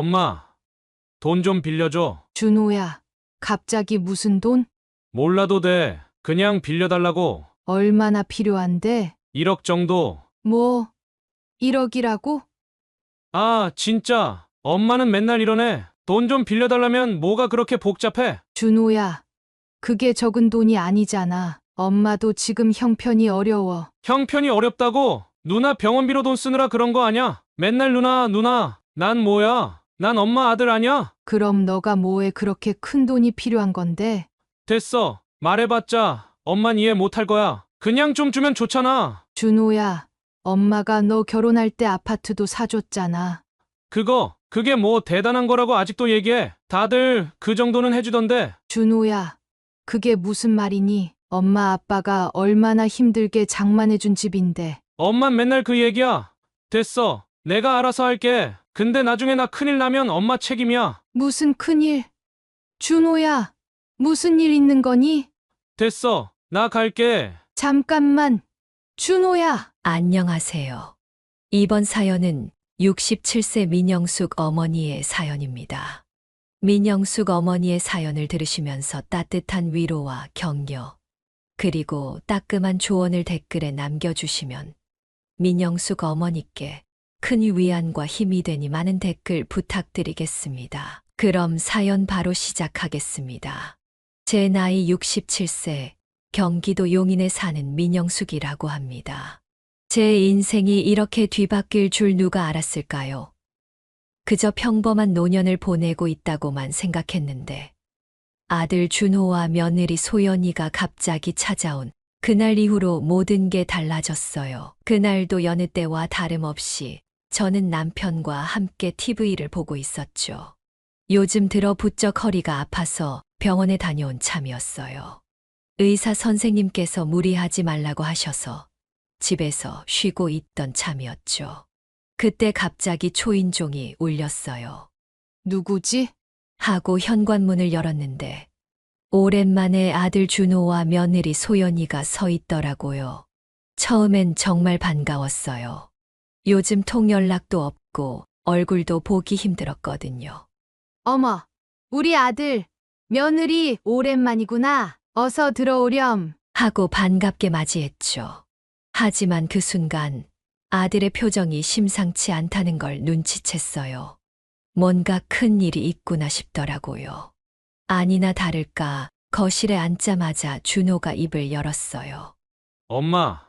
엄마, 돈 좀 빌려줘. 준호야, 갑자기 무슨 돈? 몰라도 돼. 그냥 빌려달라고. 얼마나 필요한데? 1억 정도. 뭐, 1억이라고? 아, 진짜. 엄마는 맨날 이러네. 돈 좀 빌려달라면 뭐가 그렇게 복잡해? 준호야, 그게 적은 돈이 아니잖아. 엄마도 지금 형편이 어려워. 형편이 어렵다고? 누나 병원비로 돈 쓰느라 그런 거 아냐? 맨날 누나, 누나. 난 뭐야? 난 엄마 아들 아냐? 그럼 너가 뭐에 그렇게 큰 돈이 필요한 건데? 됐어. 말해봤자 엄만 이해 못할 거야. 그냥 좀 주면 좋잖아. 준호야, 엄마가 너 결혼할 때 아파트도 사줬잖아. 그게 뭐 대단한 거라고 아직도 얘기해. 다들 그 정도는 해주던데. 준호야, 그게 무슨 말이니? 엄마 아빠가 얼마나 힘들게 장만해준 집인데. 엄만 맨날 그 얘기야. 됐어. 내가 알아서 할게. 근데 나중에 나 큰일 나면 엄마 책임이야. 무슨 큰일? 준호야, 무슨 일 있는 거니? 됐어. 나 갈게. 잠깐만. 준호야. 안녕하세요. 이번 사연은 67세 민영숙 어머니의 사연입니다. 민영숙 어머니의 사연을 들으시면서 따뜻한 위로와 격려, 그리고 따끔한 조언을 댓글에 남겨주시면 민영숙 어머니께 큰 위안과 힘이 되니 많은 댓글 부탁드리겠습니다. 그럼 사연 바로 시작하겠습니다. 제 나이 67세, 경기도 용인에 사는 민영숙이라고 합니다. 제 인생이 이렇게 뒤바뀔 줄 누가 알았을까요? 그저 평범한 노년을 보내고 있다고만 생각했는데 아들 준호와 며느리 소연이가 갑자기 찾아온 그날 이후로 모든 게 달라졌어요. 그날도 여느 때와 다름없이 저는 남편과 함께 TV를 보고 있었죠. 요즘 들어 부쩍 허리가 아파서 병원에 다녀온 참이었어요. 의사 선생님께서 무리하지 말라고 하셔서 집에서 쉬고 있던 참이었죠. 그때 갑자기 초인종이 울렸어요. 누구지? 하고 현관문을 열었는데 오랜만에 아들 준호와 며느리 소연이가 서 있더라고요. 처음엔 정말 반가웠어요. 요즘 통연락도 없고 얼굴도 보기 힘들었거든요. 어머, 우리 아들, 며느리 오랜만이구나. 어서 들어오렴. 하고 반갑게 맞이했죠. 하지만 그 순간 아들의 표정이 심상치 않다는 걸 눈치챘어요. 뭔가 큰 일이 있구나 싶더라고요. 아니나 다를까 거실에 앉자마자 준호가 입을 열었어요. 엄마,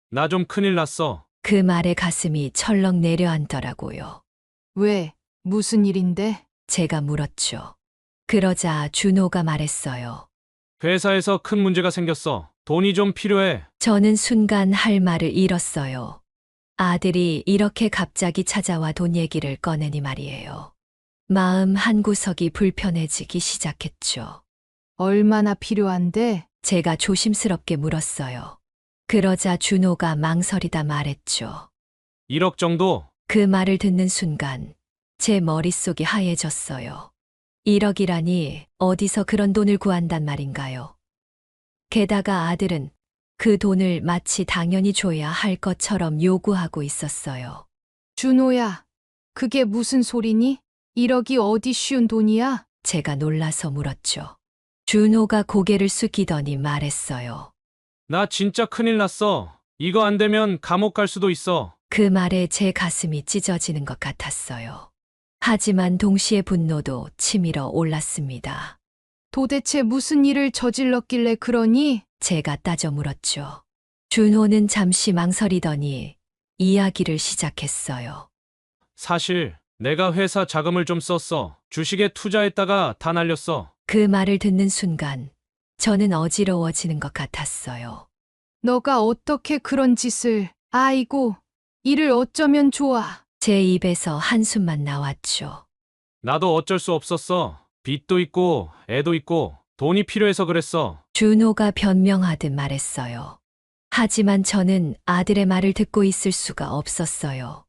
나 좀 큰일 났어. 그 말에 가슴이 철렁 내려앉더라고요. 왜? 무슨 일인데? 제가 물었죠. 그러자 준호가 말했어요. 회사에서 큰 문제가 생겼어. 돈이 좀 필요해. 저는 순간 할 말을 잃었어요. 아들이 이렇게 갑자기 찾아와 돈 얘기를 꺼내니 말이에요. 마음 한구석이 불편해지기 시작했죠. 얼마나 필요한데? 제가 조심스럽게 물었어요. 그러자 준호가 망설이다 말했죠. 1억 정도? 그 말을 듣는 순간 제 머릿속이 하얘졌어요. 1억이라니 어디서 그런 돈을 구한단 말인가요? 게다가 아들은 그 돈을 마치 당연히 줘야 할 것처럼 요구하고 있었어요. 준호야, 그게 무슨 소리니? 1억이 어디 쉬운 돈이야? 제가 놀라서 물었죠. 준호가 고개를 숙이더니 말했어요. 나 진짜 큰일 났어. 이거 안 되면 감옥 갈 수도 있어. 그 말에 제 가슴이 찢어지는 것 같았어요. 하지만 동시에 분노도 치밀어 올랐습니다. 도대체 무슨 일을 저질렀길래 그러니? 제가 따져 물었죠. 준호는 잠시 망설이더니 이야기를 시작했어요. 사실 내가 회사 자금을 좀 썼어. 주식에 투자했다가 다 날렸어. 그 말을 듣는 순간 저는 어지러워지는 것 같았어요. 너가 어떻게 그런 짓을... 아이고, 이를 어쩌면 좋아. 제 입에서 한숨만 나왔죠. 나도 어쩔 수 없었어. 빚도 있고 애도 있고 돈이 필요해서 그랬어. 준호가 변명하듯 말했어요. 하지만 저는 아들의 말을 듣고 있을 수가 없었어요.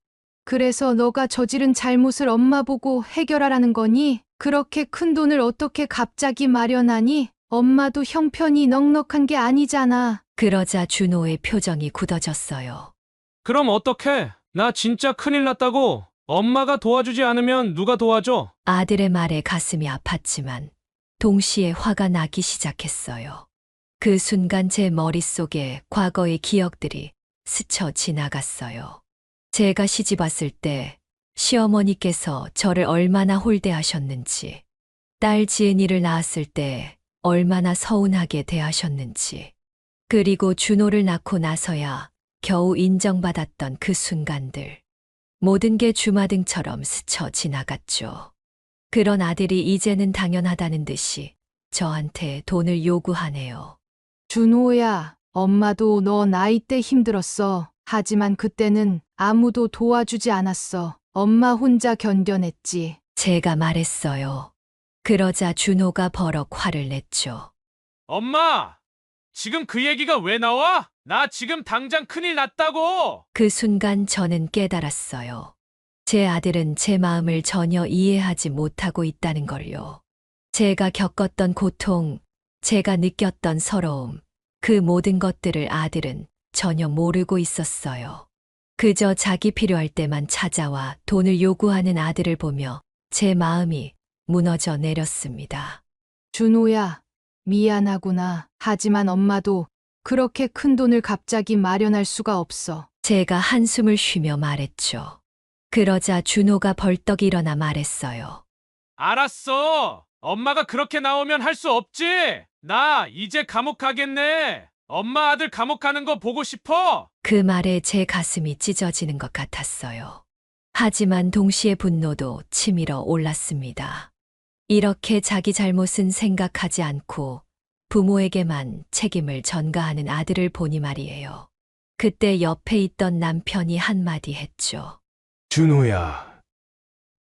그래서 너가 저지른 잘못을 엄마 보고 해결하라는 거니? 그렇게 큰 돈을 어떻게 갑자기 마련하니? 엄마도 형편이 넉넉한 게 아니잖아. 그러자 준호의 표정이 굳어졌어요. 그럼 어떡해? 나 진짜 큰일 났다고. 엄마가 도와주지 않으면 누가 도와줘? 아들의 말에 가슴이 아팠지만 동시에 화가 나기 시작했어요. 그 순간 제 머릿속에 과거의 기억들이 스쳐 지나갔어요. 제가 시집 왔을 때 시어머니께서 저를 얼마나 홀대하셨는지, 딸 지은이를 낳았을 때 얼마나 서운하게 대하셨는지, 그리고 준호를 낳고 나서야 겨우 인정받았던 그 순간들. 모든 게 주마등처럼 스쳐 지나갔죠. 그런 아들이 이제는 당연하다는 듯이 저한테 돈을 요구하네요. 준호야, 엄마도 너 나이 때 힘들었어. 하지만 그때는 아무도 도와주지 않았어. 엄마 혼자 견뎌냈지. 제가 말했어요. 그러자 준호가 버럭 화를 냈죠. 엄마! 지금 그 얘기가 왜 나와? 나 지금 당장 큰일 났다고! 그 순간 저는 깨달았어요. 제 아들은 제 마음을 전혀 이해하지 못하고 있다는 걸요. 제가 겪었던 고통, 제가 느꼈던 서러움, 그 모든 것들을 아들은 전혀 모르고 있었어요. 그저 자기 필요할 때만 찾아와 돈을 요구하는 아들을 보며 제 마음이 무너져 내렸습니다. 준호야, 미안하구나. 하지만 엄마도 그렇게 큰 돈을 갑자기 마련할 수가 없어. 제가 한숨을 쉬며 말했죠. 그러자 준호가 벌떡 일어나 말했어요. 알았어! 엄마가 그렇게 나오면 할 수 없지! 나 이제 감옥 가겠네! 엄마 아들 감옥 가는 거 보고 싶어! 그 말에 제 가슴이 찢어지는 것 같았어요. 하지만 동시에 분노도 치밀어 올랐습니다. 이렇게 자기 잘못은 생각하지 않고 부모에게만 책임을 전가하는 아들을 보니 말이에요. 그때 옆에 있던 남편이 한마디 했죠. 준호야,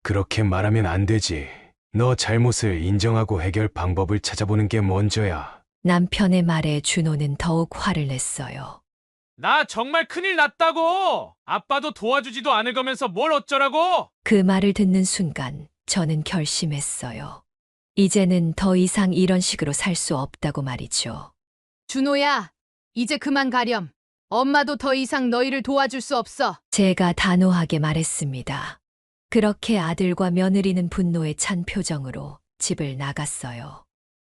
그렇게 말하면 안 되지. 너 잘못을 인정하고 해결 방법을 찾아보는 게 먼저야. 남편의 말에 준호는 더욱 화를 냈어요. 나 정말 큰일 났다고! 아빠도 도와주지도 않을 거면서 뭘 어쩌라고! 그 말을 듣는 순간 저는 결심했어요. 이제는 더 이상 이런 식으로 살 수 없다고 말이죠. 준호야, 이제 그만 가렴. 엄마도 더 이상 너희를 도와줄 수 없어. 제가 단호하게 말했습니다. 그렇게 아들과 며느리는 분노에 찬 표정으로 집을 나갔어요.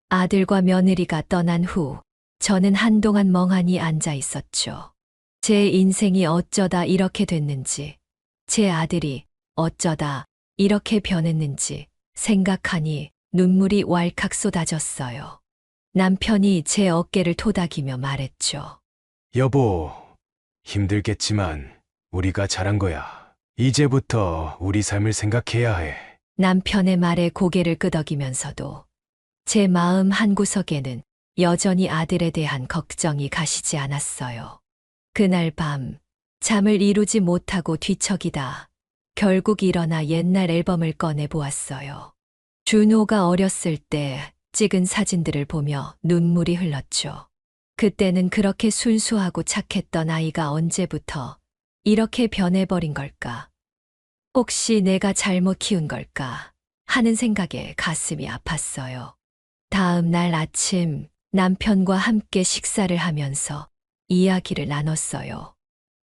아들과 며느리가 떠난 후 저는 한동안 멍하니 앉아 있었죠. 제 인생이 어쩌다 이렇게 됐는지, 제 아들이 어쩌다 이렇게 변했는지 생각하니 눈물이 왈칵 쏟아졌어요. 남편이 제 어깨를 토닥이며 말했죠. 여보, 힘들겠지만 우리가 잘한 거야. 이제부터 우리 삶을 생각해야 해. 남편의 말에 고개를 끄덕이면서도 제 마음 한구석에는 여전히 아들에 대한 걱정이 가시지 않았어요. 그날 밤 잠을 이루지 못하고 뒤척이다 결국 일어나 옛날 앨범을 꺼내 보았어요. 준호가 어렸을 때 찍은 사진들을 보며 눈물이 흘렀죠. 그때는 그렇게 순수하고 착했던 아이가 언제부터 이렇게 변해버린 걸까? 혹시 내가 잘못 키운 걸까? 하는 생각에 가슴이 아팠어요. 다음 날 아침 남편과 함께 식사를 하면서 이야기를 나눴어요.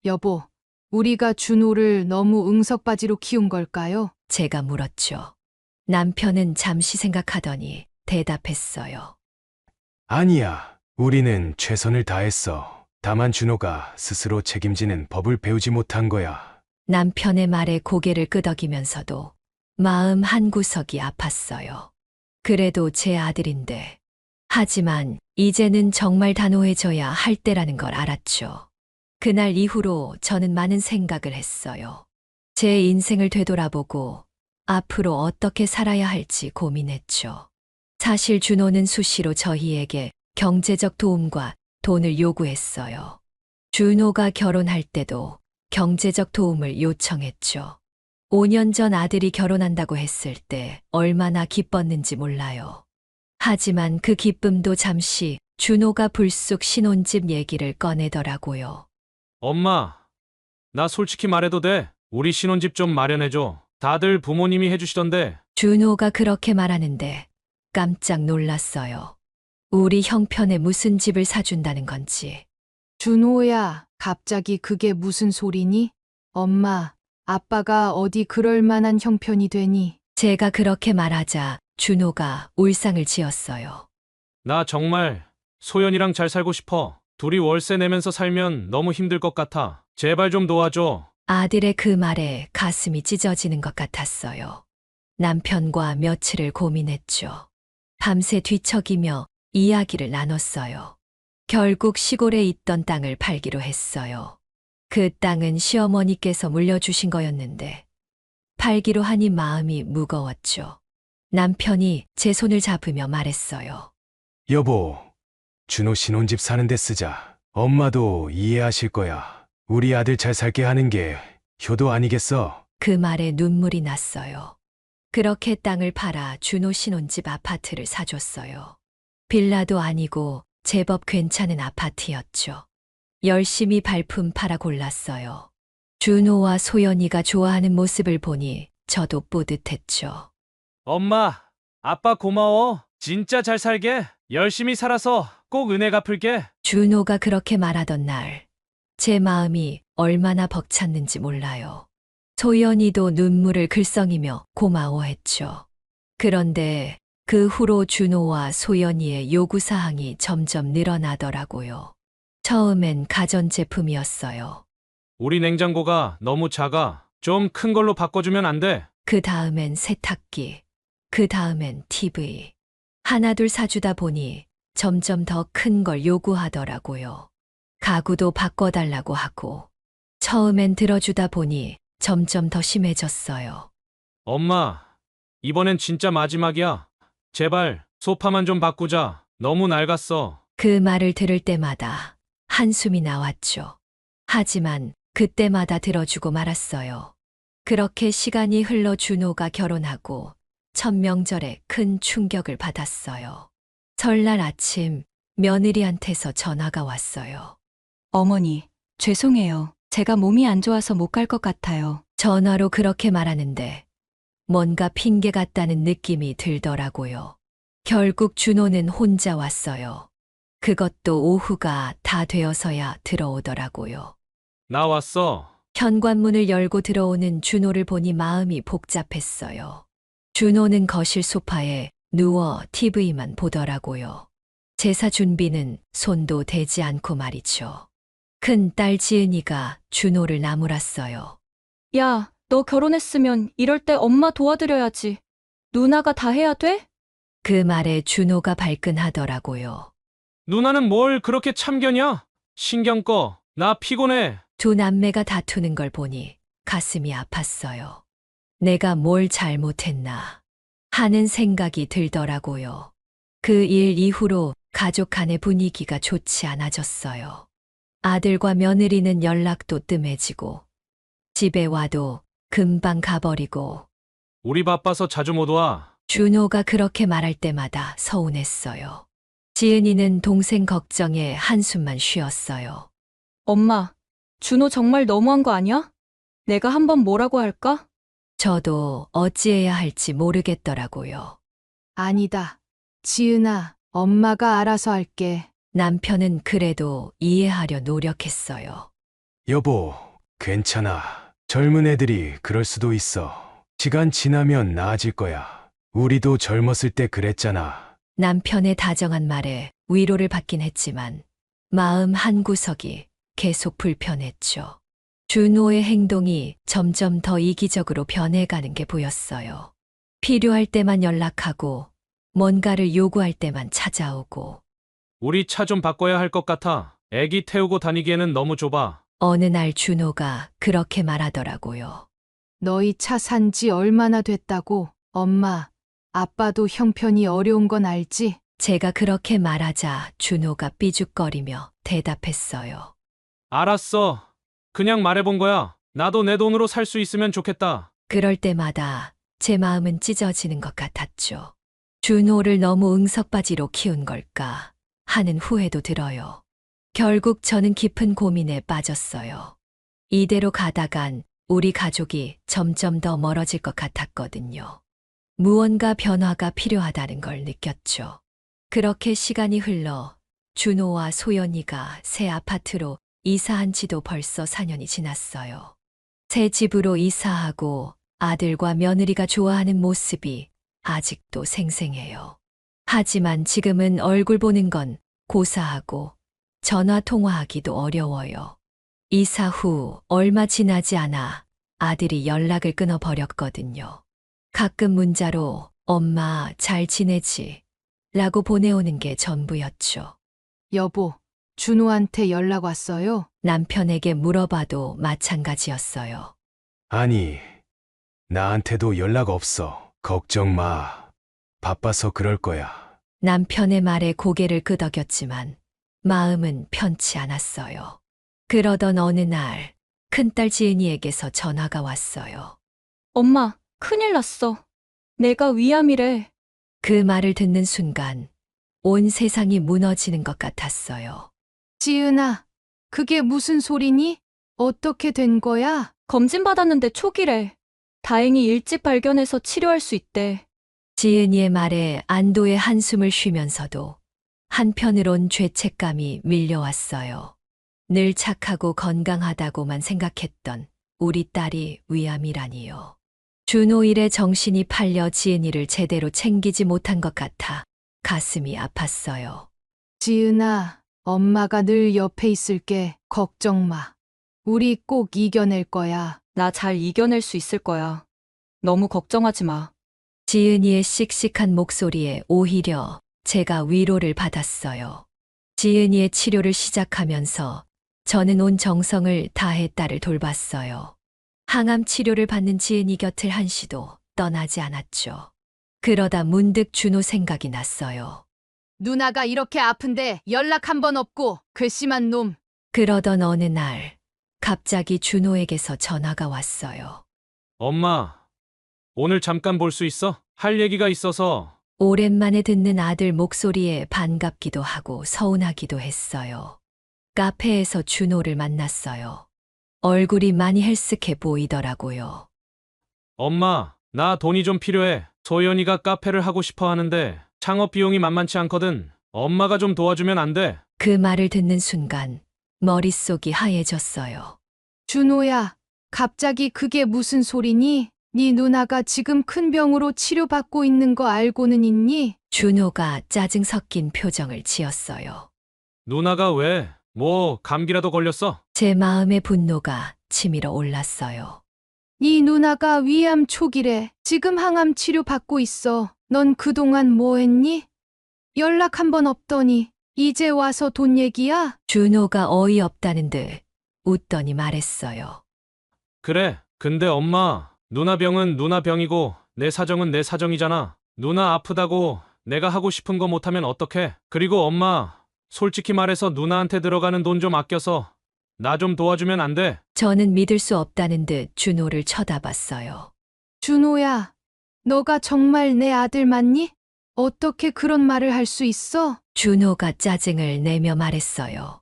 여보, 우리가 준호를 너무 응석바지로 키운 걸까요? 제가 물었죠. 남편은 잠시 생각하더니 대답했어요. 아니야, 우리는 최선을 다했어. 다만 준호가 스스로 책임지는 법을 배우지 못한 거야. 남편의 말에 고개를 끄덕이면서도 마음 한구석이 아팠어요. 그래도 제 아들인데. 하지만 이제는 정말 단호해져야 할 때라는 걸 알았죠. 그날 이후로 저는 많은 생각을 했어요. 제 인생을 되돌아보고 앞으로 어떻게 살아야 할지 고민했죠. 사실 준호는 수시로 저희에게 경제적 도움과 돈을 요구했어요. 준호가 결혼할 때도 경제적 도움을 요청했죠. 5년 전 아들이 결혼한다고 했을 때 얼마나 기뻤는지 몰라요. 하지만 그 기쁨도 잠시 준호가 불쑥 신혼집 얘기를 꺼내더라고요. 엄마, 나 솔직히 말해도 돼? 우리 신혼집 좀 마련해줘. 다들 부모님이 해주시던데. 준호가 그렇게 말하는데 깜짝 놀랐어요. 우리 형편에 무슨 집을 사준다는 건지. 준호야, 갑자기 그게 무슨 소리니? 엄마, 아빠가 어디 그럴 만한 형편이 되니? 제가 그렇게 말하자 준호가 울상을 지었어요. 나 정말 소연이랑 잘 살고 싶어. 둘이 월세 내면서 살면 너무 힘들 것 같아. 제발 좀 도와줘. 아들의 그 말에 가슴이 찢어지는 것 같았어요. 남편과 며칠을 고민했죠. 밤새 뒤척이며 이야기를 나눴어요. 결국 시골에 있던 땅을 팔기로 했어요. 그 땅은 시어머니께서 물려주신 거였는데 팔기로 하니 마음이 무거웠죠. 남편이 제 손을 잡으며 말했어요. 여보, 준호 신혼집 사는 데 쓰자. 엄마도 이해하실 거야. 우리 아들 잘 살게 하는 게 효도 아니겠어? 그 말에 눈물이 났어요. 그렇게 땅을 팔아 준호 신혼집 아파트를 사줬어요. 빌라도 아니고 제법 괜찮은 아파트였죠. 열심히 발품 팔아 골랐어요. 준호와 소연이가 좋아하는 모습을 보니 저도 뿌듯했죠. 엄마, 아빠 고마워. 진짜 잘 살게. 열심히 살아서 꼭 은혜 갚을게. 준호가 그렇게 말하던 날, 제 마음이 얼마나 벅찼는지 몰라요. 소연이도 눈물을 글썽이며 고마워했죠. 그런데 그 후로 준호와 소연이의 요구사항이 점점 늘어나더라고요. 처음엔 가전제품이었어요. 우리 냉장고가 너무 작아. 좀 큰 걸로 바꿔주면 안 돼? 그 다음엔 세탁기, 그 다음엔 TV. 하나둘 사주다 보니 점점 더 큰 걸 요구하더라고요. 가구도 바꿔달라고 하고, 처음엔 들어주다 보니 점점 더 심해졌어요. 엄마, 이번엔 진짜 마지막이야. 제발 소파만 좀 바꾸자. 너무 낡았어. 그 말을 들을 때마다 한숨이 나왔죠. 하지만 그때마다 들어주고 말았어요. 그렇게 시간이 흘러 준호가 결혼하고 첫 명절에 큰 충격을 받았어요. 설날 아침 며느리한테서 전화가 왔어요. 어머니, 죄송해요. 제가 몸이 안 좋아서 못 갈 것 같아요. 전화로 그렇게 말하는데 뭔가 핑계 같다는 느낌이 들더라고요. 결국 준호는 혼자 왔어요. 그것도 오후가 다 되어서야 들어오더라고요. 나 왔어. 현관문을 열고 들어오는 준호를 보니 마음이 복잡했어요. 준호는 거실 소파에 누워 TV만 보더라고요. 제사 준비는 손도 대지 않고 말이죠. 큰 딸 지은이가 준호를 나무랐어요. 야, 너 결혼했으면 이럴 때 엄마 도와드려야지. 누나가 다 해야 돼? 그 말에 준호가 발끈하더라고요. 누나는 뭘 그렇게 참견이야? 신경 꺼. 나 피곤해. 두 남매가 다투는 걸 보니 가슴이 아팠어요. 내가 뭘 잘못했나 하는 생각이 들더라고요. 그 일 이후로 가족 간의 분위기가 좋지 않아졌어요. 아들과 며느리는 연락도 뜸해지고 집에 와도 금방 가버리고 우리 바빠서 자주 못 와. 준호가 그렇게 말할 때마다 서운했어요. 지은이는 동생 걱정에 한숨만 쉬었어요. 엄마, 준호 정말 너무한 거 아니야? 내가 한번 뭐라고 할까? 저도 어찌해야 할지 모르겠더라고요. 아니다. 지은아, 엄마가 알아서 할게. 남편은 그래도 이해하려 노력했어요. 여보, 괜찮아. 젊은 애들이 그럴 수도 있어. 시간 지나면 나아질 거야. 우리도 젊었을 때 그랬잖아. 남편의 다정한 말에 위로를 받긴 했지만 마음 한구석이 계속 불편했죠. 준호의 행동이 점점 더 이기적으로 변해가는 게 보였어요. 필요할 때만 연락하고 뭔가를 요구할 때만 찾아오고 우리 차 좀 바꿔야 할 것 같아. 애기 태우고 다니기에는 너무 좁아. 어느 날 준호가 그렇게 말하더라고요. 너희 차 산 지 얼마나 됐다고? 엄마, 아빠도 형편이 어려운 건 알지? 제가 그렇게 말하자 준호가 삐죽거리며 대답했어요. 알았어. 그냥 말해본 거야. 나도 내 돈으로 살 수 있으면 좋겠다. 그럴 때마다 제 마음은 찢어지는 것 같았죠. 준호를 너무 응석바지로 키운 걸까 하는 후회도 들어요. 결국 저는 깊은 고민에 빠졌어요. 이대로 가다간 우리 가족이 점점 더 멀어질 것 같았거든요. 무언가 변화가 필요하다는 걸 느꼈죠. 그렇게 시간이 흘러 준호와 소연이가 새 아파트로 이사한 지도 벌써 4년이 지났어요. 새 집으로 이사하고 아들과 며느리가 좋아하는 모습이 아직도 생생해요. 하지만 지금은 얼굴 보는 건 고사하고 전화 통화하기도 어려워요. 이사 후 얼마 지나지 않아 아들이 연락을 끊어버렸거든요. 가끔 문자로 엄마 잘 지내지? 라고 보내오는 게 전부였죠. 여보, 준호한테 연락 왔어요? 남편에게 물어봐도 마찬가지였어요. 아니, 나한테도 연락 없어. 걱정 마. 바빠서 그럴 거야. 남편의 말에 고개를 끄덕였지만 마음은 편치 않았어요. 그러던 어느 날 큰딸 지은이에게서 전화가 왔어요. 엄마, 큰일 났어. 내가 위암이래. 그 말을 듣는 순간 온 세상이 무너지는 것 같았어요. 지은아, 그게 무슨 소리니? 어떻게 된 거야? 검진 받았는데 초기래. 다행히 일찍 발견해서 치료할 수 있대. 지은이의 말에 안도의 한숨을 쉬면서도 한편으론 죄책감이 밀려왔어요. 늘 착하고 건강하다고만 생각했던 우리 딸이 위암이라니요. 준호 일에 정신이 팔려 지은이를 제대로 챙기지 못한 것 같아 가슴이 아팠어요. 지은아, 엄마가 늘 옆에 있을게. 걱정 마. 우리 꼭 이겨낼 거야. 나 잘 이겨낼 수 있을 거야. 너무 걱정하지 마. 지은이의 씩씩한 목소리에 오히려 제가 위로를 받았어요. 지은이의 치료를 시작하면서 저는 온 정성을 다해 딸을 돌봤어요. 항암 치료를 받는 지은이 곁을 한시도 떠나지 않았죠. 그러다 문득 준호 생각이 났어요. 누나가 이렇게 아픈데 연락 한 번 없고 괘씸한 놈. 그러던 어느 날 갑자기 준호에게서 전화가 왔어요. 엄마, 오늘 잠깐 볼 수 있어? 할 얘기가 있어서. 오랜만에 듣는 아들 목소리에 반갑기도 하고 서운하기도 했어요. 카페에서 준호를 만났어요. 얼굴이 많이 헬쓱해 보이더라고요. 엄마, 나 돈이 좀 필요해. 소연이가 카페를 하고 싶어 하는데 창업 비용이 만만치 않거든. 엄마가 좀 도와주면 안 돼? 그 말을 듣는 순간 머릿속이 하얘졌어요. 준호야, 갑자기 그게 무슨 소리니? 네 누나가 지금 큰 병으로 치료받고 있는 거 알고는 있니? 준호가 짜증 섞인 표정을 지었어요. 누나가 왜? 뭐 감기라도 걸렸어? 제 마음의 분노가 치밀어 올랐어요. 네 누나가 위암 초기래. 지금 항암 치료 받고 있어. 넌 그동안 뭐 했니? 연락 한 번 없더니 이제 와서 돈 얘기야? 준호가 어이없다는 듯 웃더니 말했어요. 그래. 근데 엄마, 누나 병은 누나 병이고 내 사정은 내 사정이잖아. 누나 아프다고 내가 하고 싶은 거 못하면 어떡해? 그리고 엄마, 솔직히 말해서 누나한테 들어가는 돈 좀 아껴서 나 좀 도와주면 안 돼? 저는 믿을 수 없다는 듯 준호를 쳐다봤어요. 준호야, 너가 정말 내 아들 맞니? 어떻게 그런 말을 할 수 있어? 준호가 짜증을 내며 말했어요.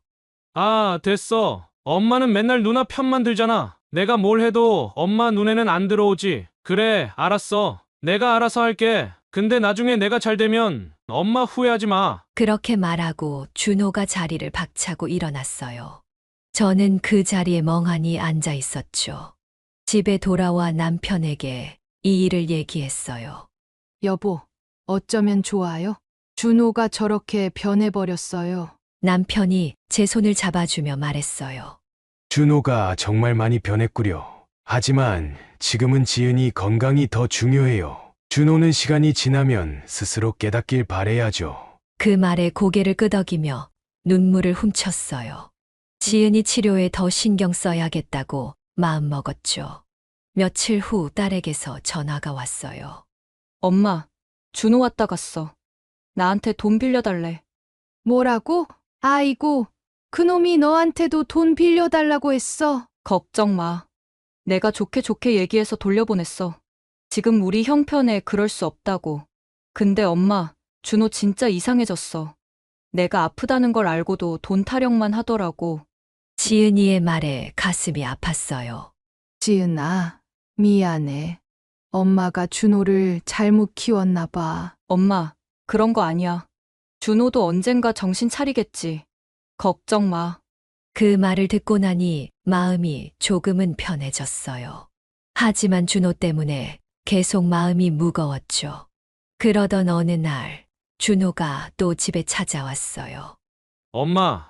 아, 됐어. 엄마는 맨날 누나 편만 들잖아. 내가 뭘 해도 엄마 눈에는 안 들어오지. 그래, 알았어. 내가 알아서 할게. 근데 나중에 내가 잘 되면 엄마 후회하지 마. 그렇게 말하고 준호가 자리를 박차고 일어났어요. 저는 그 자리에 멍하니 앉아 있었죠. 집에 돌아와 남편에게 이 일을 얘기했어요. 여보, 어쩌면 좋아요? 준호가 저렇게 변해버렸어요. 남편이 제 손을 잡아주며 말했어요. 준호가 정말 많이 변했구려. 하지만 지금은 지은이 건강이 더 중요해요. 준호는 시간이 지나면 스스로 깨닫길 바래야죠. 그 말에 고개를 끄덕이며 눈물을 훔쳤어요. 지은이 치료에 더 신경 써야겠다고 마음먹었죠. 며칠 후 딸에게서 전화가 왔어요. 엄마, 준호 왔다 갔어. 나한테 돈 빌려달래. 뭐라고? 아이고, 그놈이 너한테도 돈 빌려달라고 했어. 걱정 마. 내가 좋게 좋게 얘기해서 돌려보냈어. 지금 우리 형편에 그럴 수 없다고. 근데 엄마, 준호 진짜 이상해졌어. 내가 아프다는 걸 알고도 돈 타령만 하더라고. 지은이의 말에 가슴이 아팠어요. 지은아, 미안해. 엄마가 준호를 잘못 키웠나 봐. 엄마, 그런 거 아니야. 준호도 언젠가 정신 차리겠지. 걱정 마. 그 말을 듣고 나니 마음이 조금은 편해졌어요. 하지만 준호 때문에 계속 마음이 무거웠죠. 그러던 어느 날 준호가 또 집에 찾아왔어요. 엄마,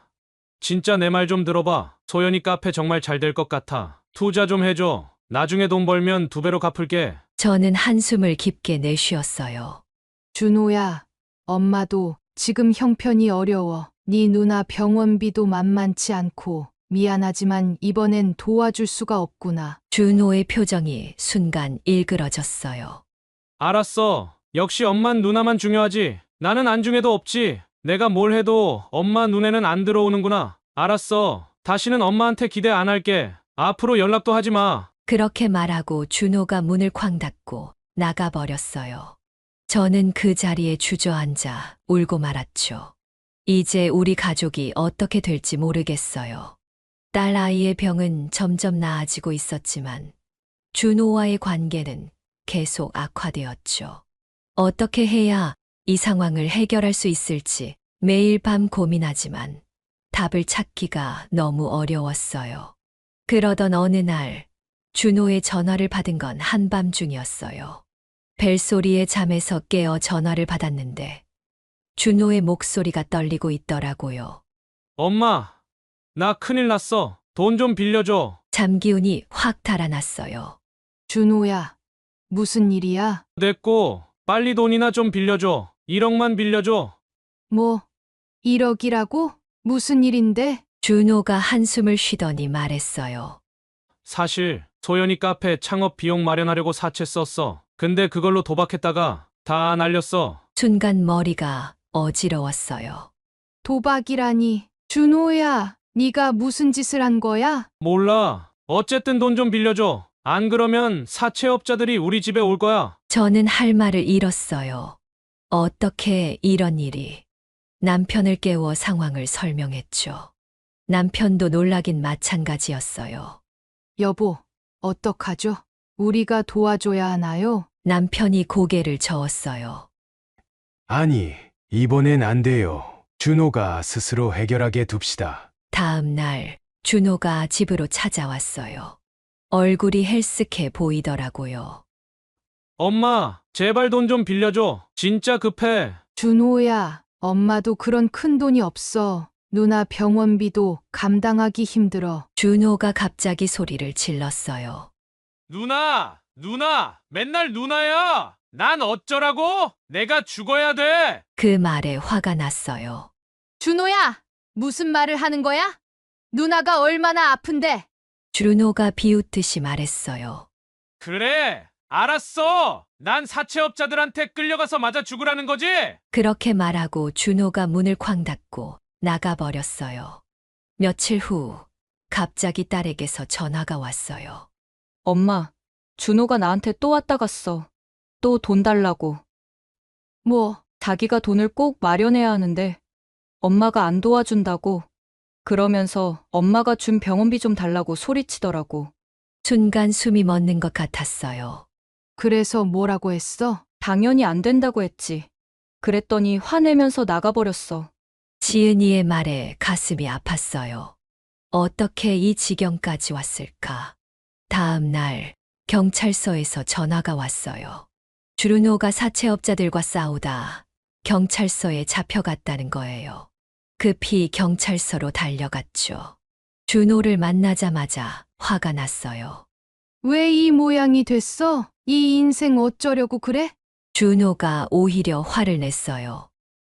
진짜 내 말 좀 들어봐. 소연이 카페 정말 잘 될 것 같아. 투자 좀 해줘. 나중에 돈 벌면 2배로 갚을게. 저는 한숨을 깊게 내쉬었어요. 준호야, 엄마도 지금 형편이 어려워. 네 누나 병원비도 만만치 않고 미안하지만 이번엔 도와줄 수가 없구나. 준호의 표정이 순간 일그러졌어요. 알았어. 역시 엄만 누나만 중요하지. 나는 안중에도 없지. 내가 뭘 해도 엄마 눈에는 안 들어오는구나. 알았어. 다시는 엄마한테 기대 안 할게. 앞으로 연락도 하지 마. 그렇게 말하고 준호가 문을 쾅 닫고 나가버렸어요. 저는 그 자리에 주저앉아 울고 말았죠. 이제 우리 가족이 어떻게 될지 모르겠어요. 딸 아이의 병은 점점 나아지고 있었지만 준호와의 관계는 계속 악화되었죠. 어떻게 해야 이 상황을 해결할 수 있을지 매일 밤 고민하지만 답을 찾기가 너무 어려웠어요. 그러던 어느 날 준호의 전화를 받은 건 한밤중이었어요. 벨소리에 잠에서 깨어 전화를 받았는데 준호의 목소리가 떨리고 있더라고요. 엄마, 나 큰일 났어. 돈 좀 빌려줘. 잠기운이 확 달아났어요. 준호야, 무슨 일이야? 됐고, 빨리 돈이나 좀 빌려줘. 1억만 빌려줘. 뭐, 1억이라고? 무슨 일인데? 준호가 한숨을 쉬더니 말했어요. 사실 소연이 카페 창업 비용 마련하려고 사채 썼어. 근데 그걸로 도박했다가 다 날렸어. 순간 머리가 어지러웠어요. 도박이라니. 준호야, 네가 무슨 짓을 한 거야? 몰라. 어쨌든 돈 좀 빌려줘. 안 그러면 사채업자들이 우리 집에 올 거야. 저는 할 말을 잃었어요. 어떻게 이런 일이. 남편을 깨워 상황을 설명했죠. 남편도 놀라긴 마찬가지였어요. 여보, 어떡하죠? 우리가 도와줘야 하나요? 남편이 고개를 저었어요. 아니, 이번엔 안 돼요. 준호가 스스로 해결하게 둡시다. 다음 날 준호가 집으로 찾아왔어요. 얼굴이 헬쓱해 보이더라고요. 엄마, 제발 돈 좀 빌려줘. 진짜 급해. 준호야, 엄마도 그런 큰 돈이 없어. 누나 병원비도 감당하기 힘들어. 준호가 갑자기 소리를 질렀어요. 누나, 맨날 누나야. 난 어쩌라고? 내가 죽어야 돼. 그 말에 화가 났어요. 준호야, 무슨 말을 하는 거야? 누나가 얼마나 아픈데? 준호가 비웃듯이 말했어요. 그래, 알았어. 난 사채업자들한테 끌려가서 맞아 죽으라는 거지? 그렇게 말하고 준호가 문을 쾅 닫고 나가버렸어요. 며칠 후 갑자기 딸에게서 전화가 왔어요. 엄마, 준호가 나한테 또 왔다 갔어. 또 돈 달라고. 뭐, 자기가 돈을 꼭 마련해야 하는데 엄마가 안 도와준다고. 그러면서 엄마가 준 병원비 좀 달라고 소리치더라고. 순간 숨이 멎는 것 같았어요. 그래서 뭐라고 했어? 당연히 안 된다고 했지. 그랬더니 화내면서 나가버렸어. 지은이의 말에 가슴이 아팠어요. 어떻게 이 지경까지 왔을까? 다음 날 경찰서에서 전화가 왔어요. 준호가 사채업자들과 싸우다 경찰서에 잡혀갔다는 거예요. 급히 경찰서로 달려갔죠. 준호를 만나자마자 화가 났어요. 왜 이 모양이 됐어? 이 인생 어쩌려고 그래? 준호가 오히려 화를 냈어요.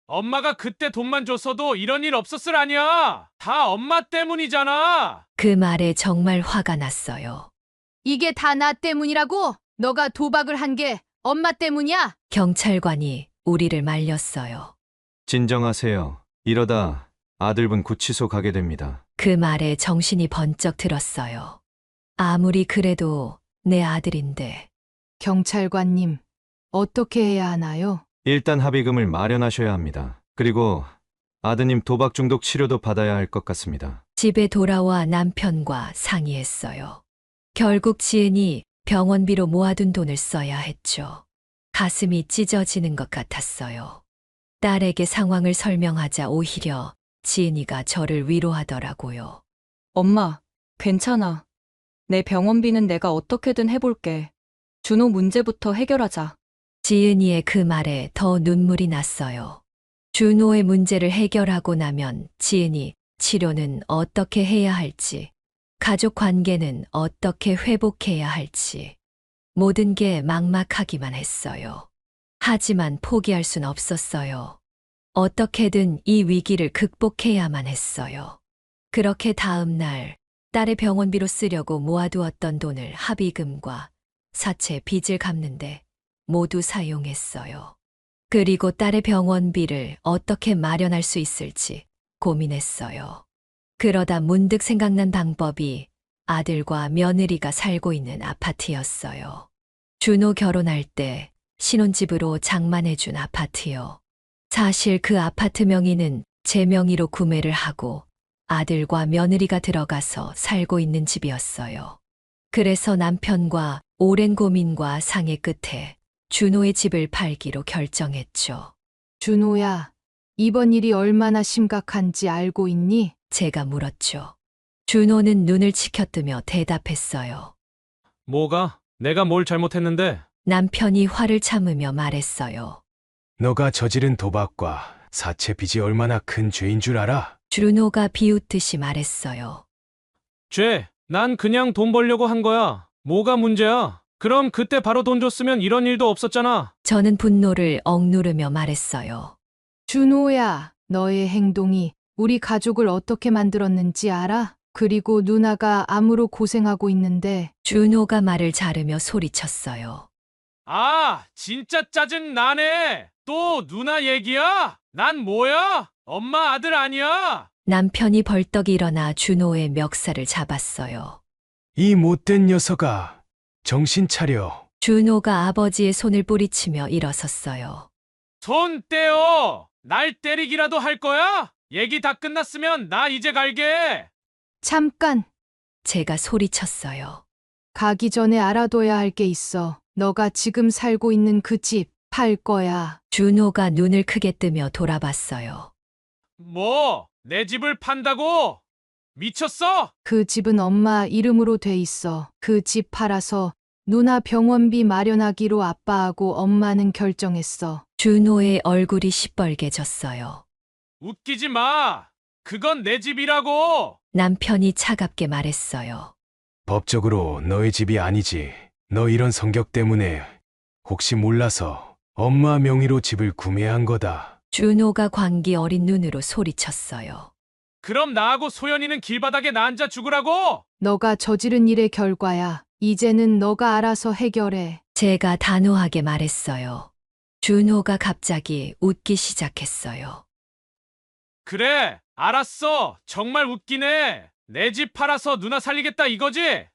엄마가 그때 돈만 줬어도 이런 일 없었을 아니야. 다 엄마 때문이잖아. 그 말에 정말 화가 났어요. 이게 다 나 때문이라고? 너가 도박을 한 게 엄마 때문이야? 경찰관이 우리를 말렸어요. 진정하세요. 이러다 아들분 구치소 가게 됩니다. 그 말에 정신이 번쩍 들었어요. 아무리 그래도 내 아들인데. 경찰관님, 어떻게 해야 하나요? 일단 합의금을 마련하셔야 합니다. 그리고 아드님 도박 중독 치료도 받아야 할 것 같습니다. 집에 돌아와 남편과 상의했어요. 결국 지은이 병원비로 모아둔 돈을 써야 했죠. 가슴이 찢어지는 것 같았어요. 딸에게 상황을 설명하자 오히려 지은이가 저를 위로하더라고요. 엄마, 괜찮아. 내 병원비는 내가 어떻게든 해볼게. 준호 문제부터 해결하자. 지은이의 그 말에 더 눈물이 났어요. 준호의 문제를 해결하고 나면 지은이 치료는 어떻게 해야 할지, 가족 관계는 어떻게 회복해야 할지, 모든 게 막막하기만 했어요. 하지만 포기할 순 없었어요. 어떻게든 이 위기를 극복해야만 했어요. 그렇게 다음 날 딸의 병원비로 쓰려고 모아두었던 돈을 합의금과 사채 빚을 갚는데 모두 사용했어요. 그리고 딸의 병원비를 어떻게 마련할 수 있을지 고민했어요. 그러다 문득 생각난 방법이 아들과 며느리가 살고 있는 아파트였어요. 준호 결혼할 때 신혼집으로 장만해준 아파트요. 사실 그 아파트 명의는 제 명의로 구매를 하고 아들과 며느리가 들어가서 살고 있는 집이었어요. 그래서 남편과 오랜 고민과 상의 끝에 준호의 집을 팔기로 결정했죠. 준호야, 이번 일이 얼마나 심각한지 알고 있니? 제가 물었죠. 준호는 눈을 치켜뜨며 대답했어요. 뭐가? 내가 뭘 잘못했는데? 남편이 화를 참으며 말했어요. 너가 저지른 도박과 사채 빚이 얼마나 큰 죄인 줄 알아? 준호가 비웃듯이 말했어요. 난 그냥 돈 벌려고 한 거야. 뭐가 문제야? 그럼 그때 바로 돈 줬으면 이런 일도 없었잖아. 저는 분노를 억누르며 말했어요. 준호야, 너의 행동이 우리 가족을 어떻게 만들었는지 알아? 그리고 누나가 암으로 고생하고 있는데 준호가 말을 자르며 소리쳤어요. 아, 진짜 짜증 나네. 또 누나 얘기야? 난 뭐야? 엄마 아들 아니야? 남편이 벌떡 일어나 준호의 멱살을 잡았어요. 이 못된 녀석아, 정신 차려. 준호가 아버지의 손을 뿌리치며 일어섰어요. 손 떼어. 날 때리기라도 할 거야? 얘기 다 끝났으면 나 이제 갈게. 잠깐, 제가 소리쳤어요. 가기 전에 알아둬야 할 게 있어. 너가 지금 살고 있는 그 집 팔 거야. 준호가 눈을 크게 뜨며 돌아봤어요. 뭐? 내 집을 판다고? 미쳤어? 그 집은 엄마 이름으로 돼 있어. 그 집 팔아서 누나 병원비 마련하기로 아빠하고 엄마는 결정했어. 준호의 얼굴이 시뻘개졌어요. 웃기지 마. 그건 내 집이라고. 남편이 차갑게 말했어요. 법적으로 너의 집이 아니지. 너 이런 성격 때문에 혹시 몰라서 엄마 명의로 집을 구매한 거다. 준호가 광기 어린 눈으로 소리쳤어요. 그럼 나하고 소연이는 길바닥에 나 앉아 죽으라고? 너가 저지른 일의 결과야. 이제는 너가 알아서 해결해. 제가 단호하게 말했어요. 준호가 갑자기 웃기 시작했어요. 그래, 알았어. 정말 웃기네. 내 집 팔아서 누나 살리겠다 이거지?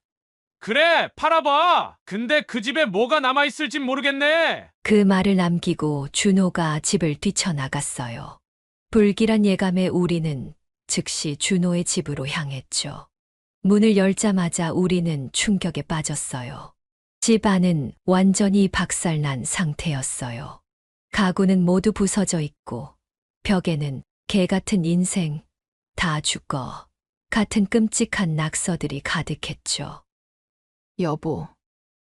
그래, 팔아봐. 근데 그 집에 뭐가 남아있을진 모르겠네. 그 말을 남기고 준호가 집을 뛰쳐나갔어요. 불길한 예감에 우리는 즉시 준호의 집으로 향했죠. 문을 열자마자 우리는 충격에 빠졌어요. 집 안은 완전히 박살난 상태였어요. 가구는 모두 부서져 있고 벽에는 개 같은 인생, 다 죽어 같은 끔찍한 낙서들이 가득했죠. 여보,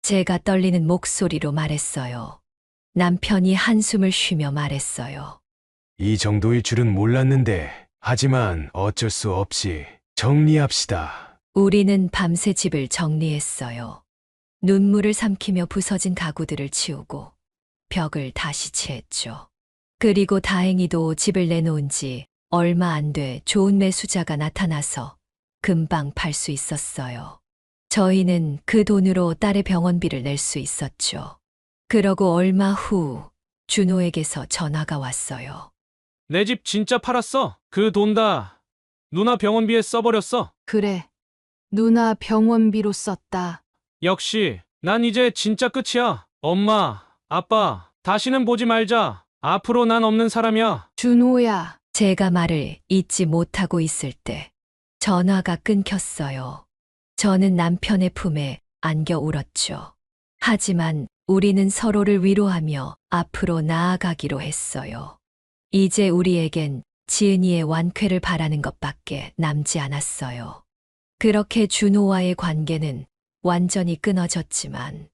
제가 떨리는 목소리로 말했어요. 남편이 한숨을 쉬며 말했어요. 이 정도일 줄은 몰랐는데, 하지만 어쩔 수 없이 정리합시다. 우리는 밤새 집을 정리했어요. 눈물을 삼키며 부서진 가구들을 치우고 벽을 다시 칠했죠. 그리고 다행히도 집을 내놓은 지 얼마 안 돼 좋은 매수자가 나타나서 금방 팔 수 있었어요. 저희는 그 돈으로 딸의 병원비를 낼 수 있었죠. 그러고 얼마 후 준호에게서 전화가 왔어요. 내 집 진짜 팔았어. 그 돈 다 누나 병원비에 써버렸어. 그래. 누나 병원비로 썼다. 역시 난 이제 진짜 끝이야. 엄마, 아빠, 다시는 보지 말자. 앞으로 난 없는 사람이야. 준호야, 제가 말을 잇지 못하고 있을 때 전화가 끊겼어요. 저는 남편의 품에 안겨 울었죠. 하지만 우리는 서로를 위로하며 앞으로 나아가기로 했어요. 이제 우리에겐 지은이의 완쾌를 바라는 것밖에 남지 않았어요. 그렇게 준호와의 관계는 완전히 끊어졌지만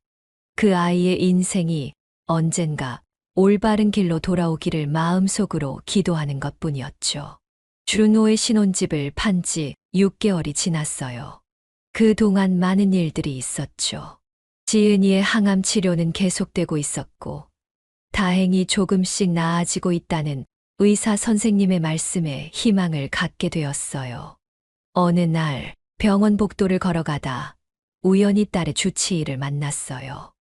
그 아이의 인생이 언젠가 올바른 길로 돌아오기를 마음속으로 기도하는 것 뿐이었죠. 준호의 신혼집을 판 지 6개월이 지났어요. 그동안 많은 일들이 있었죠. 지은이의 항암 치료는 계속되고 있었고, 다행히 조금씩 나아지고 있다는 의사 선생님의 말씀에 희망을 갖게 되었어요. 어느 날 병원 복도를 걸어가다 우연히 딸의 주치의를 만났어요.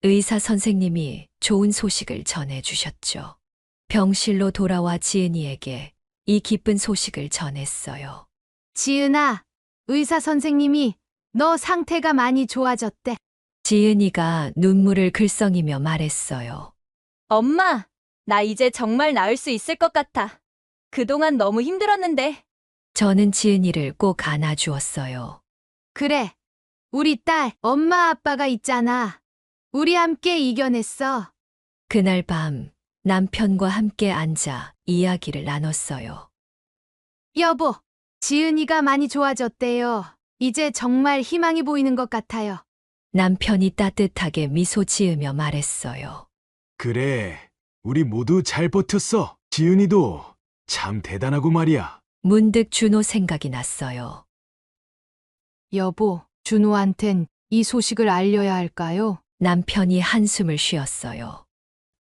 의사 선생님이 좋은 소식을 전해 주셨죠. 병실로 돌아와 지은이에게 이 기쁜 소식을 전했어요. 지은아, 의사 선생님이 너 상태가 많이 좋아졌대. 지은이가 눈물을 글썽이며 말했어요. 엄마, 나 이제 정말 나을 수 있을 것 같아. 그동안 너무 힘들었는데. 저는 지은이를 꼭 안아주었어요. 그래, 우리 딸, 엄마 아빠가 있잖아. 우리 함께 이겨냈어. 그날 밤 남편과 함께 앉아 이야기를 나눴어요. 여보, 지은이가 많이 좋아졌대요. 이제 정말 희망이 보이는 것 같아요. 남편이 따뜻하게 미소 지으며 말했어요. 그래, 우리 모두 잘 버텼어. 지은이도 참 대단하고 말이야. 문득 준호 생각이 났어요. 여보, 준호한텐 이 소식을 알려야 할까요? 남편이 한숨을 쉬었어요.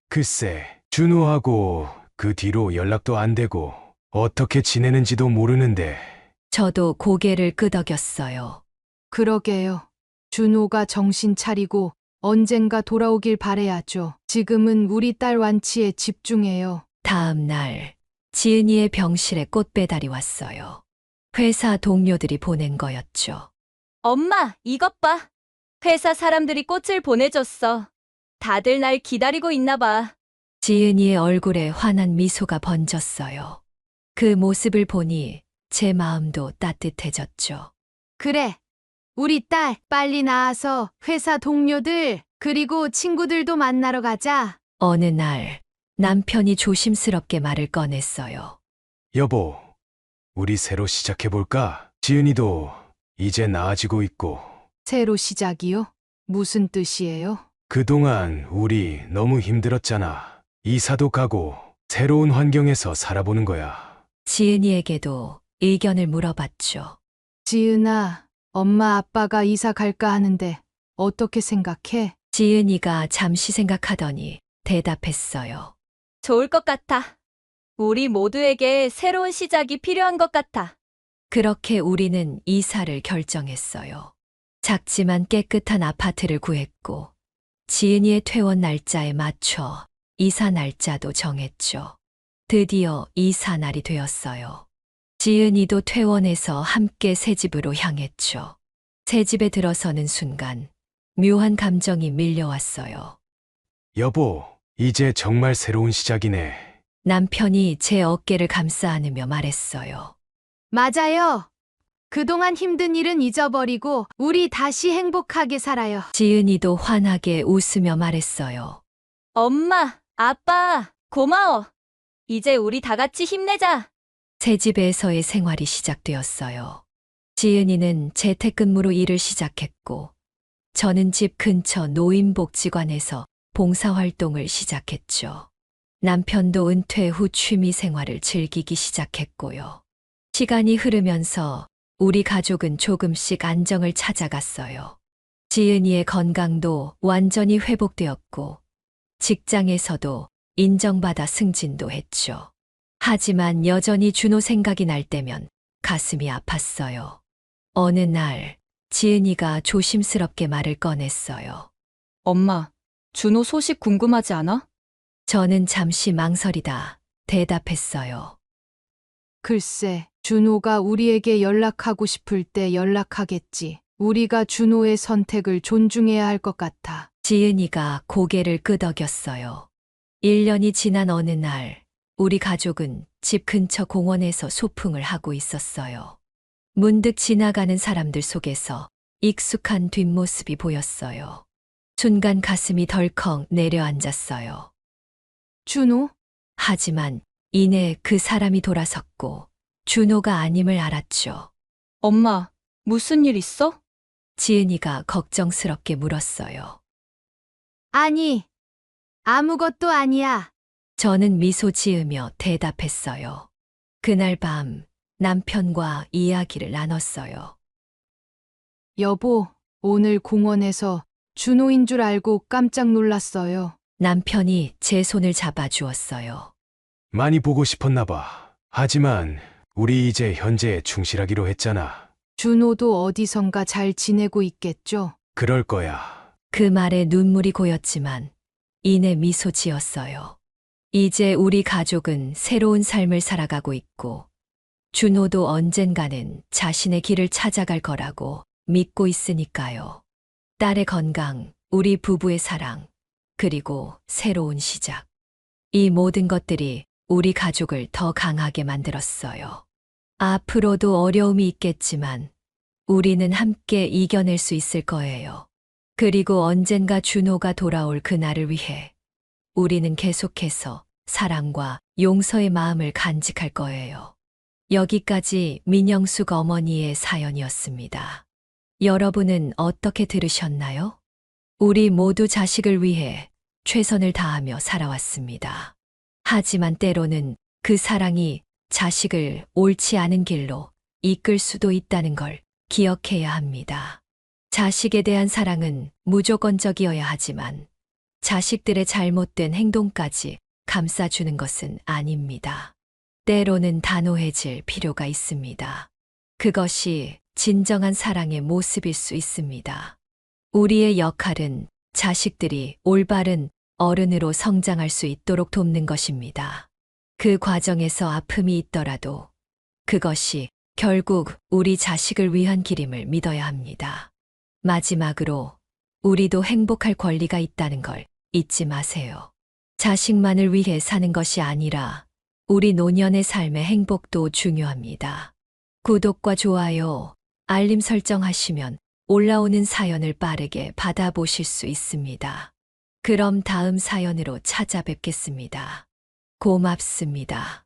글쎄, 준호하고 그 뒤로 연락도 안 되고 어떻게 지내는지도 모르는데. 저도 고개를 끄덕였어요. 그러게요. 준호가 정신 차리고 언젠가 돌아오길 바래야죠. 지금은 우리 딸 완치에 집중해요. 다음 날 지은이의 병실에 꽃 배달이 왔어요. 회사 동료들이 보낸 거였죠. 엄마, 이것 봐. 회사 사람들이 꽃을 보내줬어. 다들 날 기다리고 있나 봐. 지은이의 얼굴에 환한 미소가 번졌어요. 그 모습을 보니 제 마음도 따뜻해졌죠. 그래. 우리 딸 빨리 나와서 회사 동료들 그리고 친구들도 만나러 가자. 어느 날 남편이 조심스럽게 말을 꺼냈어요. 여보, 우리 새로 시작해볼까? 지은이도 이제 나아지고 있고. 새로 시작이요? 무슨 뜻이에요? 그동안 우리 너무 힘들었잖아. 이사도 가고 새로운 환경에서 살아보는 거야. 지은이에게도 의견을 물어봤죠. 지은아, 엄마 아빠가 이사 갈까 하는데 어떻게 생각해? 지은이가 잠시 생각하더니 대답했어요. 좋을 것 같아. 우리 모두에게 새로운 시작이 필요한 것 같아. 그렇게 우리는 이사를 결정했어요. 작지만 깨끗한 아파트를 구했고 지은이의 퇴원 날짜에 맞춰 이사 날짜도 정했죠. 드디어 이사 날이 되었어요. 지은이도 퇴원해서 함께 새 집으로 향했죠. 새 집에 들어서는 순간 묘한 감정이 밀려왔어요. 여보, 이제 정말 새로운 시작이네. 남편이 제 어깨를 감싸 안으며 말했어요. 맞아요. 그동안 힘든 일은 잊어버리고 우리 다시 행복하게 살아요. 지은이도 환하게 웃으며 말했어요. 엄마, 아빠, 고마워. 이제 우리 다 같이 힘내자. 새 집에서의 생활이 시작되었어요. 지은이는 재택근무로 일을 시작했고, 저는 집 근처 노인복지관에서 봉사활동을 시작했죠. 남편도 은퇴 후 취미 생활을 즐기기 시작했고요. 시간이 흐르면서 우리 가족은 조금씩 안정을 찾아갔어요. 지은이의 건강도 완전히 회복되었고, 직장에서도 인정받아 승진도 했죠. 하지만 여전히 준호 생각이 날 때면 가슴이 아팠어요. 어느 날 지은이가 조심스럽게 말을 꺼냈어요. 엄마, 준호 소식 궁금하지 않아? 저는 잠시 망설이다 대답했어요. 글쎄, 준호가 우리에게 연락하고 싶을 때 연락하겠지. 우리가 준호의 선택을 존중해야 할 것 같아. 지은이가 고개를 끄덕였어요. 1년이 지난 어느 날 우리 가족은 집 근처 공원에서 소풍을 하고 있었어요. 문득 지나가는 사람들 속에서 익숙한 뒷모습이 보였어요. 순간 가슴이 덜컥 내려앉았어요. 준호? 하지만 이내 그 사람이 돌아섰고 준호가 아님을 알았죠. 엄마, 무슨 일 있어? 지은이가 걱정스럽게 물었어요. 아니, 아무것도 아니야. 저는 미소 지으며 대답했어요. 그날 밤 남편과 이야기를 나눴어요. 여보, 오늘 공원에서 준호인 줄 알고 깜짝 놀랐어요. 남편이 제 손을 잡아 주었어요. 많이 보고 싶었나 봐. 하지만 우리 이제 현재에 충실하기로 했잖아. 준호도 어디선가 잘 지내고 있겠죠? 그럴 거야. 그 말에 눈물이 고였지만 이내 미소 지었어요. 이제 우리 가족은 새로운 삶을 살아가고 있고 준호도 언젠가는 자신의 길을 찾아갈 거라고 믿고 있으니까요. 딸의 건강, 우리 부부의 사랑, 그리고 새로운 시작. 이 모든 것들이 우리 가족을 더 강하게 만들었어요. 앞으로도 어려움이 있겠지만 우리는 함께 이겨낼 수 있을 거예요. 그리고 언젠가 준호가 돌아올 그날을 위해 우리는 계속해서 사랑과 용서의 마음을 간직할 거예요. 여기까지 민영숙 어머니의 사연이었습니다. 여러분은 어떻게 들으셨나요? 우리 모두 자식을 위해 최선을 다하며 살아왔습니다. 하지만 때로는 그 사랑이 자식을 옳지 않은 길로 이끌 수도 있다는 걸 기억해야 합니다. 자식에 대한 사랑은 무조건적이어야 하지만 자식들의 잘못된 행동까지 감싸주는 것은 아닙니다. 때로는 단호해질 필요가 있습니다. 그것이 진정한 사랑의 모습일 수 있습니다. 우리의 역할은 자식들이 올바른 어른으로 성장할 수 있도록 돕는 것입니다. 그 과정에서 아픔이 있더라도 그것이 결국 우리 자식을 위한 길임을 믿어야 합니다. 마지막으로 우리도 행복할 권리가 있다는 걸 잊지 마세요. 자식만을 위해 사는 것이 아니라 우리 노년의 삶의 행복도 중요합니다. 구독과 좋아요, 알림 설정하시면 올라오는 사연을 빠르게 받아보실 수 있습니다. 그럼 다음 사연으로 찾아뵙겠습니다. 고맙습니다.